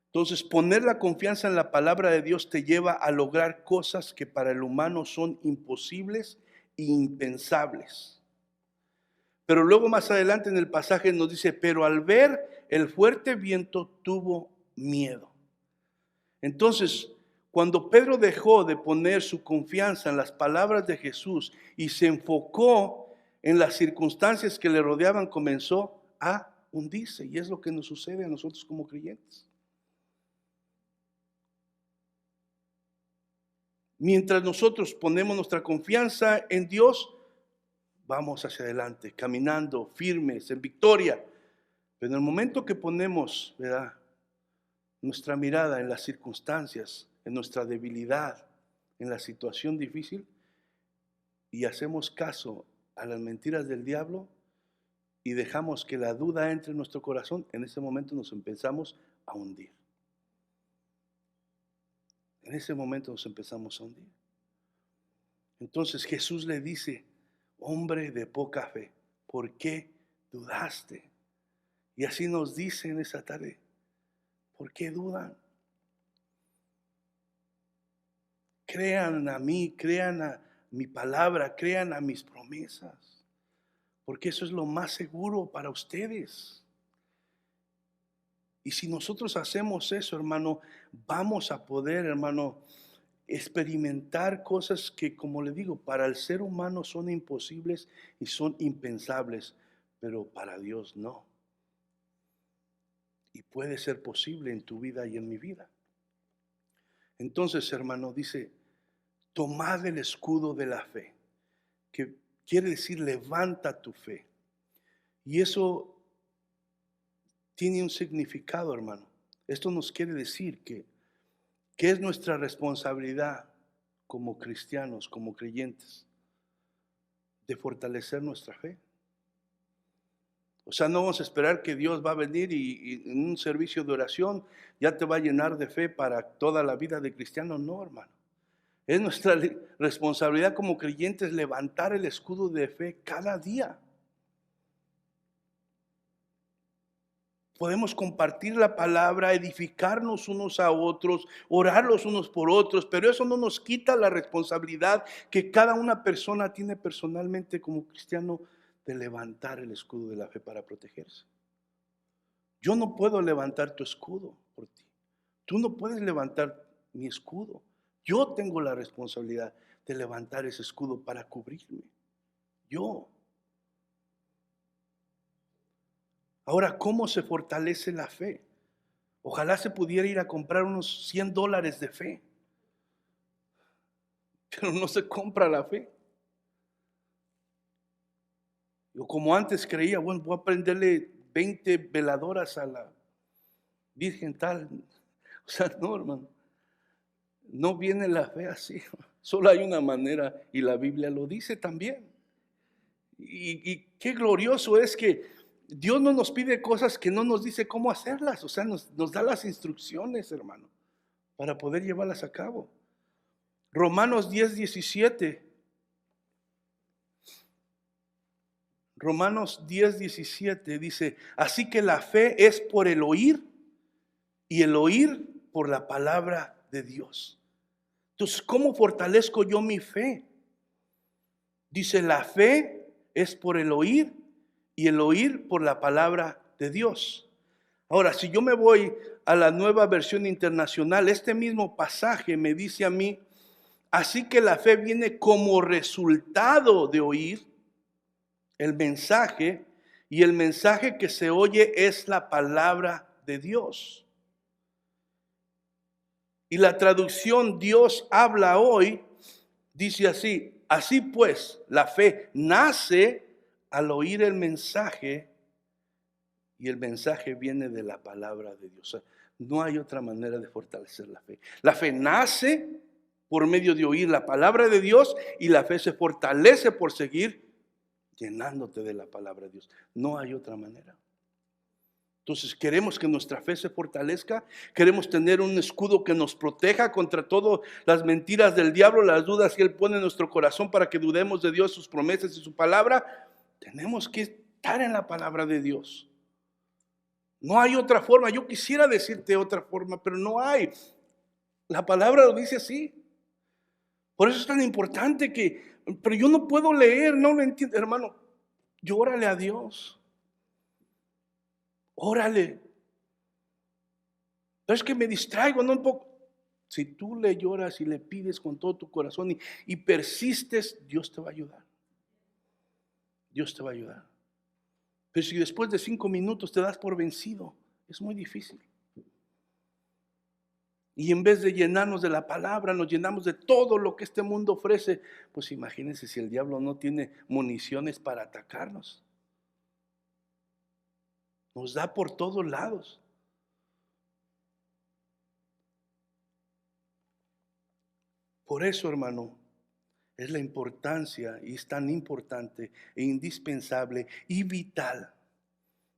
Entonces, poner la confianza en la palabra de Dios te lleva a lograr cosas que para el humano son imposibles e impensables. Pero luego más adelante en el pasaje nos dice, pero al ver el fuerte viento tuvo miedo. Entonces, cuando Pedro dejó de poner su confianza en las palabras de Jesús y se enfocó en las circunstancias que le rodeaban, comenzó a hundirse. Y es lo que nos sucede a nosotros como creyentes. Mientras nosotros ponemos nuestra confianza en Dios, vamos hacia adelante, caminando firmes, en victoria. Pero en el momento que ponemos, ¿verdad?, nuestra mirada en las circunstancias, en nuestra debilidad, en la situación difícil, y hacemos caso a las mentiras del diablo y dejamos que la duda entre en nuestro corazón, en ese momento nos empezamos a hundir. En ese momento nos empezamos a hundir. Entonces Jesús le dice, hombre de poca fe, ¿por qué dudaste? Y así nos dice en esa tarde, ¿por qué dudan? Crean a mí, crean a mi palabra, crean a mis promesas, porque eso es lo más seguro para ustedes. Y si nosotros hacemos eso, hermano, vamos a poder, hermano, experimentar cosas que, como le digo, para el ser humano son imposibles y son impensables, pero para Dios no. Y puede ser posible en tu vida y en mi vida. Entonces, hermano, dice, tomad el escudo de la fe, que quiere decir levanta tu fe. Y eso tiene un significado, hermano. Esto nos quiere decir que es nuestra responsabilidad como cristianos, como creyentes, de fortalecer nuestra fe. O sea, no vamos a esperar que Dios va a venir y en un servicio de oración ya te va a llenar de fe para toda la vida de cristiano. No, hermano. Es nuestra responsabilidad como creyentes levantar el escudo de fe cada día. Podemos compartir la palabra, edificarnos unos a otros, orar los unos por otros, pero eso no nos quita la responsabilidad que cada una persona tiene personalmente como cristiano de levantar el escudo de la fe para protegerse. Yo no puedo levantar tu escudo por ti. Tú no puedes levantar mi escudo. Yo tengo la responsabilidad de levantar ese escudo para cubrirme. Yo. Ahora, ¿cómo se fortalece la fe? Ojalá se pudiera ir a comprar unos $100 de fe. Pero no se compra la fe. Yo como antes creía, bueno, voy a prenderle 20 veladoras a la Virgen tal. O sea, no, hermano. No viene la fe así. Solo hay una manera y la Biblia lo dice también. Y qué glorioso es que Dios no nos pide cosas que no nos dice cómo hacerlas. O sea, nos da las instrucciones, hermano, para poder llevarlas a cabo. Romanos 10:17. Romanos 10:17 dice, así que la fe es por el oír y el oír por la palabra de Dios. Entonces, ¿cómo fortalezco yo mi fe? Dice, la fe es por el oír y el oír por la palabra de Dios. Ahora, si yo me voy a la Nueva Versión Internacional, este mismo pasaje me dice a mí, así que la fe viene como resultado de oír el mensaje Y el mensaje que se oye es la palabra de Dios. Y la traducción Dios habla hoy dice así: así pues, la fe nace al oír el mensaje, y el mensaje viene de la palabra de Dios. O sea, no hay otra manera de fortalecer la fe. La fe nace por medio de oír la palabra de Dios, y la fe se fortalece por seguir llenándote de la palabra de Dios. No hay otra manera. Entonces, queremos que nuestra fe se fortalezca, queremos tener un escudo que nos proteja contra todas las mentiras del diablo, las dudas que él pone en nuestro corazón para que dudemos de Dios, sus promesas y su palabra. Tenemos que estar en la palabra de Dios. No hay otra forma. Yo quisiera decirte otra forma, pero no hay. La palabra lo dice así. Por eso es tan importante pero yo no puedo leer, no lo entiendo. Hermano, llórale a Dios. Órale. No es que me distraigo, no un poco. Si tú le lloras y le pides con todo tu corazón y persistes, Dios te va a ayudar. Dios te va a ayudar. Pero si después de 5 minutos te das por vencido, es muy difícil. Y en vez de llenarnos de la palabra, nos llenamos de todo lo que este mundo ofrece. Pues imagínense si el diablo no tiene municiones para atacarnos. Nos da por todos lados. Por eso, hermano, es la importancia, y es tan importante e indispensable y vital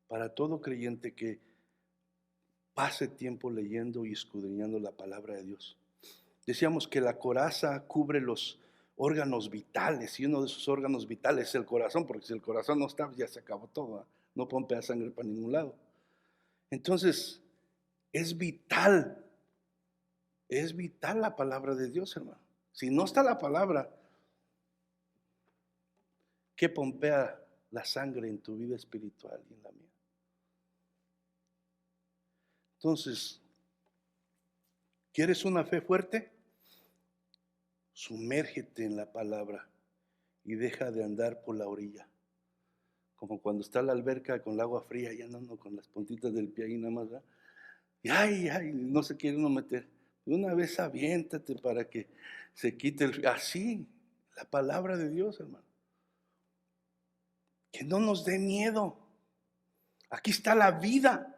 para todo creyente que pase tiempo leyendo y escudriñando la palabra de Dios. Decíamos que la coraza cubre los órganos vitales, y uno de esos órganos vitales es el corazón, porque si el corazón no está, ya se acabó todo, ¿eh? No pompea sangre para ningún lado. Entonces, es vital la palabra de Dios, hermano. Si no está la palabra, ¿qué pompea la sangre en tu vida espiritual y en la mía? Entonces, ¿quieres una fe fuerte? Sumérgete en la palabra y deja de andar por la orilla. Como cuando está la alberca con el agua fría y andando con las puntitas del pie ahí nada más, ¿verdad? Y ay, no se quiere uno meter. De una vez aviéntate para que se quite el frío. Así, la palabra de Dios, hermano. Que no nos dé miedo. Aquí está la vida.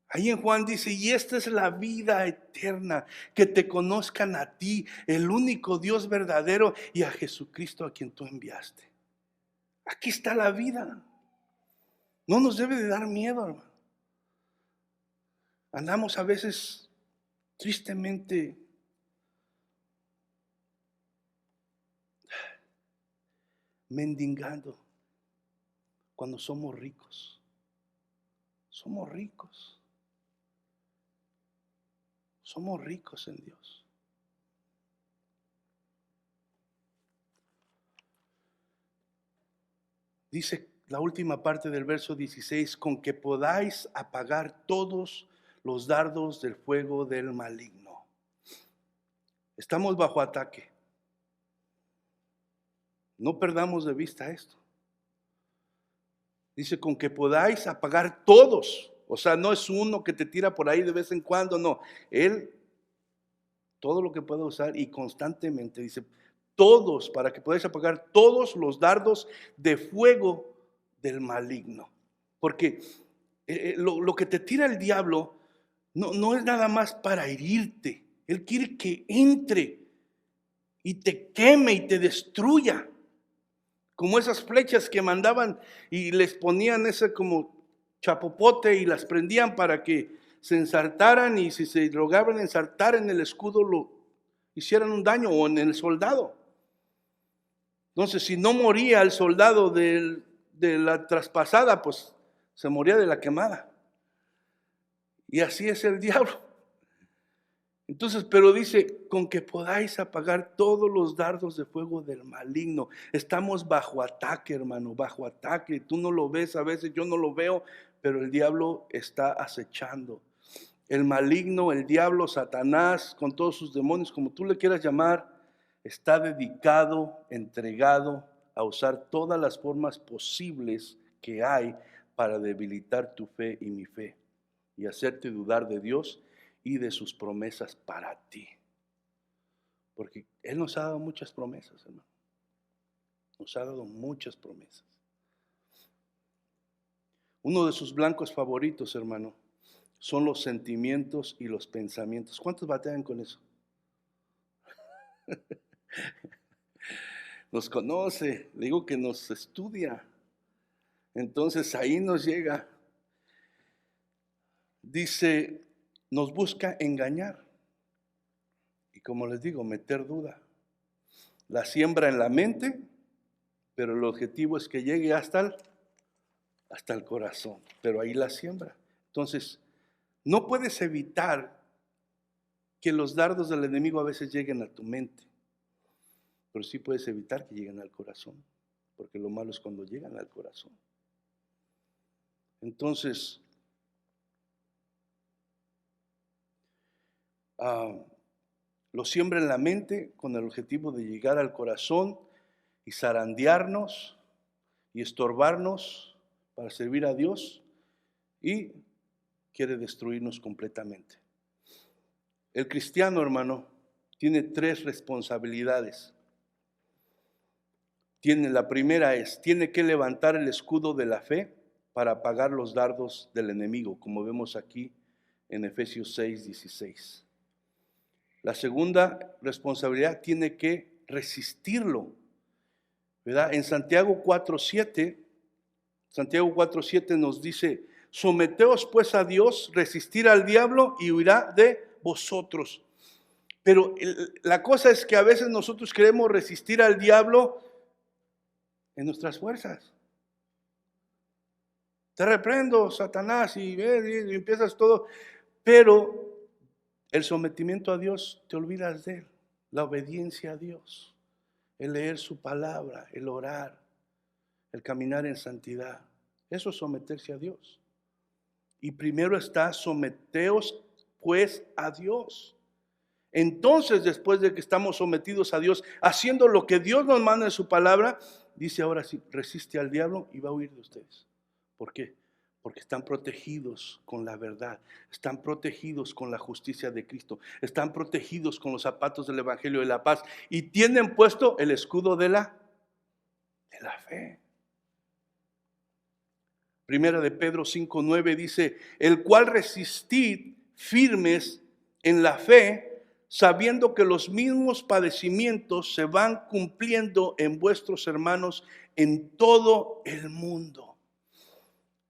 Ahí en Juan dice: y esta es la vida eterna, que te conozcan a ti, el único Dios verdadero, y a Jesucristo a quien tú enviaste. Aquí está la vida. No nos debe de dar miedo, hermano. Andamos a veces tristemente mendigando cuando somos ricos. Somos ricos. Somos ricos en Dios. Dice la última parte del verso 16: con que podáis apagar todos los dardos del fuego del maligno. Estamos bajo ataque. No perdamos de vista esto. Dice: con que podáis apagar todos. O sea, no es uno que te tira por ahí de vez en cuando, no. Él, todo lo que pueda usar, y constantemente, dice, todos, para que podáis apagar todos los dardos de fuego del maligno. Porque lo que te tira el diablo no es nada más para herirte. Él quiere que entre y te queme y te destruya. Como esas flechas que mandaban y les ponían ese como chapopote y las prendían para que se ensartaran, y si se lograban ensartar en el escudo lo hicieran un daño, o en el soldado. Entonces, si no moría el soldado de la traspasada, pues se moría de la quemada. Y así es el diablo. Entonces, pero dice: con que podáis apagar todos los dardos de fuego del maligno. Estamos bajo ataque, hermano, bajo ataque. Tú no lo ves a veces, yo no lo veo, pero el diablo está acechando. El maligno, el diablo, Satanás, con todos sus demonios, como tú le quieras llamar, está dedicado, entregado a usar todas las formas posibles que hay para debilitar tu fe y mi fe y hacerte dudar de Dios y de sus promesas para ti. Porque Él nos ha dado muchas promesas, hermano. Nos ha dado muchas promesas. Uno de sus blancos favoritos, hermano, son los sentimientos y los pensamientos. ¿Cuántos batallan con eso? Nos conoce, le digo que nos estudia. Entonces ahí nos llega. Dice, nos busca engañar. Y como les digo, meter duda. La siembra en la mente, pero el objetivo es que llegue hasta el corazón. Pero ahí la siembra. Entonces, no puedes evitar que los dardos del enemigo a veces lleguen a tu mente. Pero sí puedes evitar que lleguen al corazón. Porque lo malo es cuando llegan al corazón. Entonces, lo siembra en la mente con el objetivo de llegar al corazón y zarandearnos y estorbarnos para servir a Dios, y quiere destruirnos completamente. El cristiano, hermano, tiene 3 responsabilidades. La primera es, tiene que levantar el escudo de la fe para apagar los dardos del enemigo, como vemos aquí en Efesios 6:16. La segunda responsabilidad, tiene que resistirlo, ¿verdad? En Santiago 4:7 nos dice, someteos pues a Dios, resistir al diablo y huirá de vosotros. Pero la cosa es que a veces nosotros queremos resistir al diablo en nuestras fuerzas. Te reprendo, Satanás, y empiezas todo, pero el sometimiento a Dios, te olvidas de él. La obediencia a Dios, el leer su palabra, el orar, el caminar en santidad. Eso es someterse a Dios. Y primero está, someteos pues a Dios. Entonces, después de que estamos sometidos a Dios, haciendo lo que Dios nos manda en su palabra, dice ahora sí, resiste al diablo y va a huir de ustedes. ¿Por qué? Porque están protegidos con la verdad, están protegidos con la justicia de Cristo, están protegidos con los zapatos del Evangelio de la paz y tienen puesto el escudo de la fe. Primera de Pedro 5:9 dice, el cual resistid firmes en la fe, sabiendo que los mismos padecimientos se van cumpliendo en vuestros hermanos en todo el mundo.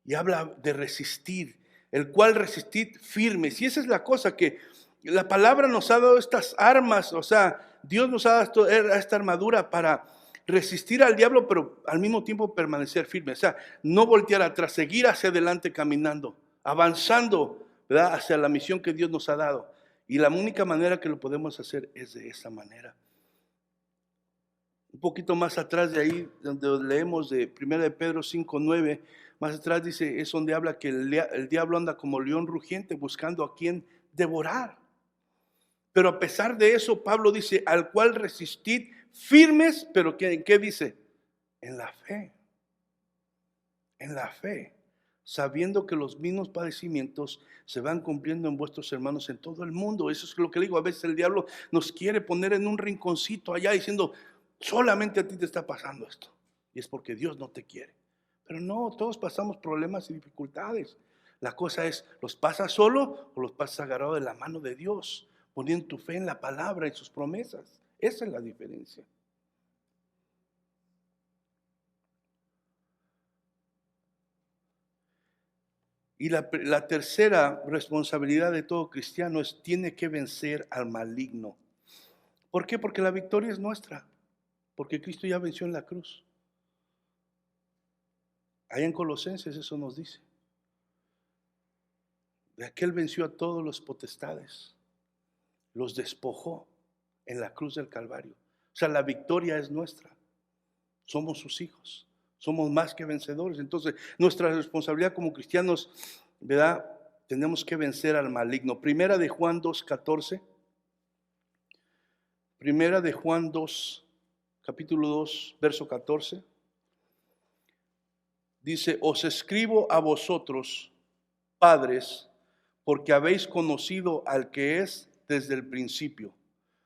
Y habla de resistir, el cual resistid firmes. Y esa es la cosa, que la palabra nos ha dado estas armas, o sea, Dios nos ha dado esta armadura para resistir al diablo, pero al mismo tiempo permanecer firme. O sea, no voltear atrás, seguir hacia adelante caminando, avanzando, ¿verdad?, hacia la misión que Dios nos ha dado. Y la única manera que lo podemos hacer es de esa manera. Un poquito más atrás de ahí, donde leemos de 1 de Pedro 5:9, más atrás dice, es donde habla que el diablo anda como león rugiente buscando a quien devorar. Pero a pesar de eso, Pablo dice, al cual resistid firmes, pero ¿en qué dice? En la fe. En la fe. Sabiendo que los mismos padecimientos se van cumpliendo en vuestros hermanos en todo el mundo. Eso es lo que le digo. A veces el diablo nos quiere poner en un rinconcito allá diciendo, solamente a ti te está pasando esto. Y es porque Dios no te quiere. Pero no, todos pasamos problemas y dificultades. La cosa es, ¿los pasas solo o los pasas agarrado de la mano de Dios? Poniendo tu fe en la palabra y sus promesas. Esa es la diferencia. Y la tercera responsabilidad de todo cristiano es, tiene que vencer al maligno. ¿Por qué? Porque la victoria es nuestra. Porque Cristo ya venció en la cruz. Allá en Colosenses eso nos dice. De aquel venció a todos los potestades. Los despojó en la cruz del Calvario. O sea, la victoria es nuestra. Somos sus hijos. Somos más que vencedores. Entonces, nuestra responsabilidad como cristianos, ¿verdad? Tenemos que vencer al maligno. Primera de Juan 2:14. Primera de Juan 2:14. capítulo 2, verso 14. Dice, os escribo a vosotros, padres, porque habéis conocido al que es desde el principio.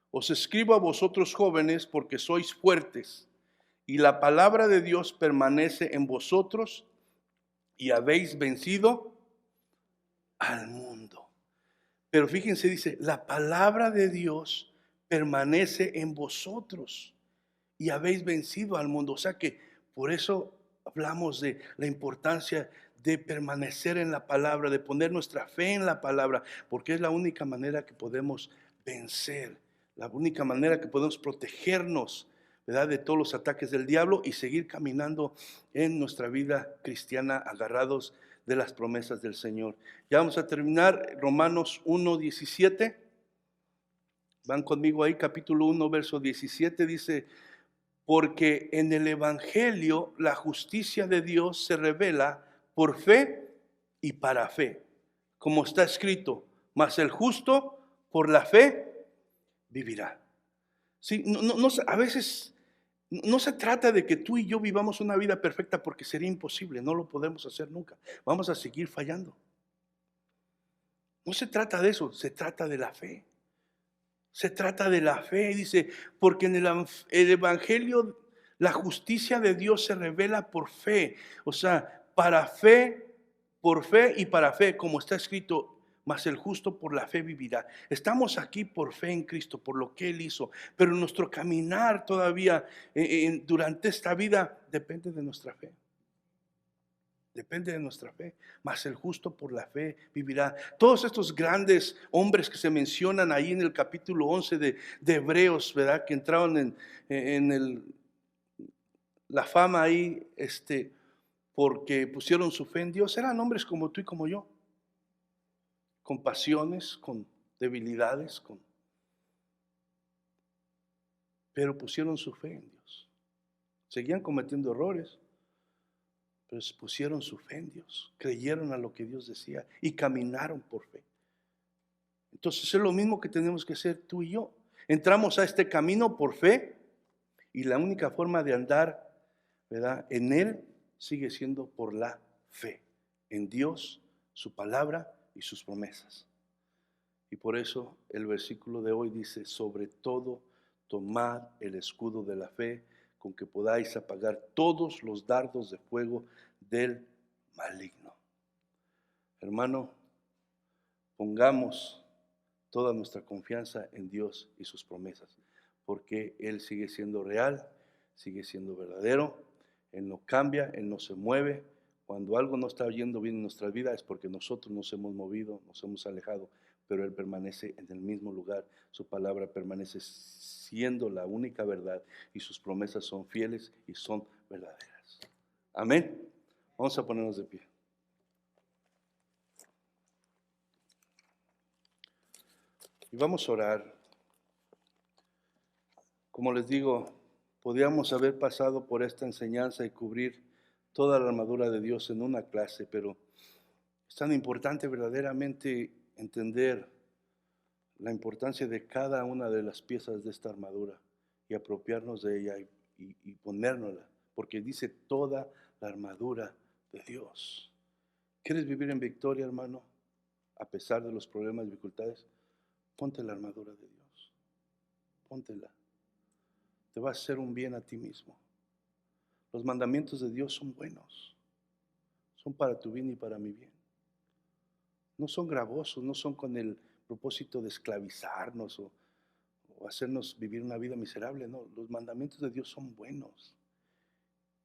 Os escribo a vosotros jóvenes porque sois fuertes y la palabra de Dios permanece en vosotros y habéis vencido al mundo. Pero fíjense, dice, la palabra de Dios permanece en vosotros y habéis vencido al mundo. O sea que por eso hablamos de la importancia de permanecer en la palabra, de poner nuestra fe en la palabra, porque es la única manera que podemos vencer, la única manera que podemos protegernos, ¿verdad?, de todos los ataques del diablo y seguir caminando en nuestra vida cristiana agarrados de las promesas del Señor. Ya vamos a terminar Romanos 1:17. Van conmigo ahí, capítulo 1, verso 17, dice, porque en el Evangelio la justicia de Dios se revela por fe y para fe, como está escrito, mas el justo por la fe vivirá. Sí, a veces no se trata de que tú y yo vivamos una vida perfecta porque sería imposible, no lo podemos hacer nunca. Vamos a seguir fallando. No se trata de eso, se trata de la fe. Se trata de la fe, dice, porque en el Evangelio la justicia de Dios se revela por fe. O sea, para fe, por fe y para fe, como está escrito, mas el justo por la fe vivirá. Estamos aquí por fe en Cristo, por lo que Él hizo, pero nuestro caminar todavía durante esta vida depende de nuestra fe. Depende de nuestra fe, mas el justo por la fe vivirá. Todos estos grandes hombres que se mencionan ahí en el capítulo 11 de Hebreos, ¿verdad?, que entraron la fama ahí, porque pusieron su fe en Dios, eran hombres como tú y como yo, con pasiones, con debilidades, pero pusieron su fe en Dios. Seguían cometiendo errores, pero pusieron su fe en Dios, creyeron a lo que Dios decía y caminaron por fe. Entonces es lo mismo que tenemos que hacer tú y yo. Entramos a este camino por fe y la única forma de andar, ¿verdad?, en él sigue siendo por la fe, en Dios, su palabra y sus promesas. Y por eso el versículo de hoy dice, sobre todo tomad el escudo de la fe, con que podáis apagar todos los dardos de fuego del maligno. Hermano, pongamos toda nuestra confianza en Dios y sus promesas, porque Él sigue siendo real, sigue siendo verdadero, Él no cambia, Él no se mueve. Cuando algo no está yendo bien en nuestra vida es porque nosotros nos hemos movido, nos hemos alejado, pero Él permanece en el mismo lugar. Su palabra permanece siendo la única verdad y sus promesas son fieles y son verdaderas. Amén. Vamos a ponernos de pie. Y vamos a orar. Como les digo, podíamos haber pasado por esta enseñanza y cubrir toda la armadura de Dios en una clase, pero es tan importante verdaderamente entender la importancia de cada una de las piezas de esta armadura y apropiarnos de ella y ponérnosla, porque dice toda la armadura de Dios. ¿Quieres vivir en victoria, hermano? A pesar de los problemas y dificultades, ponte la armadura de Dios. Póntela. Te va a hacer un bien a ti mismo. Los mandamientos de Dios son buenos. Son para tu bien y para mi bien. No son gravosos, no son con el propósito de esclavizarnos o hacernos vivir una vida miserable. No, los mandamientos de Dios son buenos.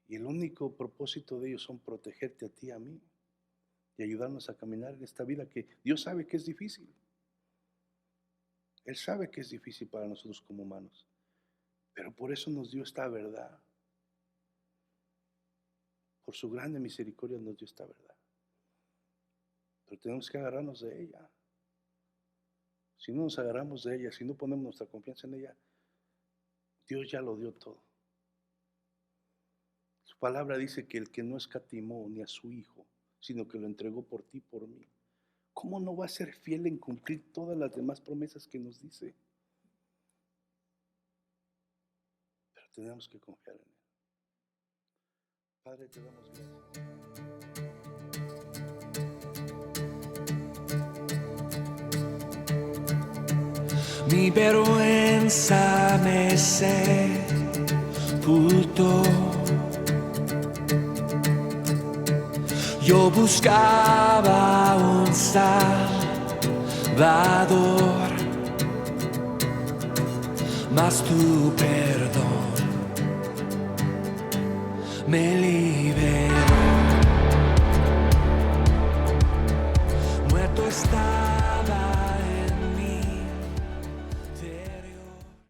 Y el único propósito de ellos son protegerte a ti y a mí y ayudarnos a caminar en esta vida que Dios sabe que es difícil. Él sabe que es difícil para nosotros como humanos, pero por eso nos dio esta verdad. Por su grande misericordia nos dio esta verdad. Pero tenemos que agarrarnos de ella. Si no nos agarramos de ella, si no ponemos nuestra confianza en ella, Dios ya lo dio todo. Su palabra dice que el que no escatimó ni a su Hijo, sino que lo entregó por ti y por mí, ¿cómo no va a ser fiel en cumplir todas las demás promesas que nos dice? Pero tenemos que confiar en Él. Padre, te damos gracias. Mi vergüenza me sepultó. Yo buscaba un Salvador, mas tu perdón me liberó. Muerto estaba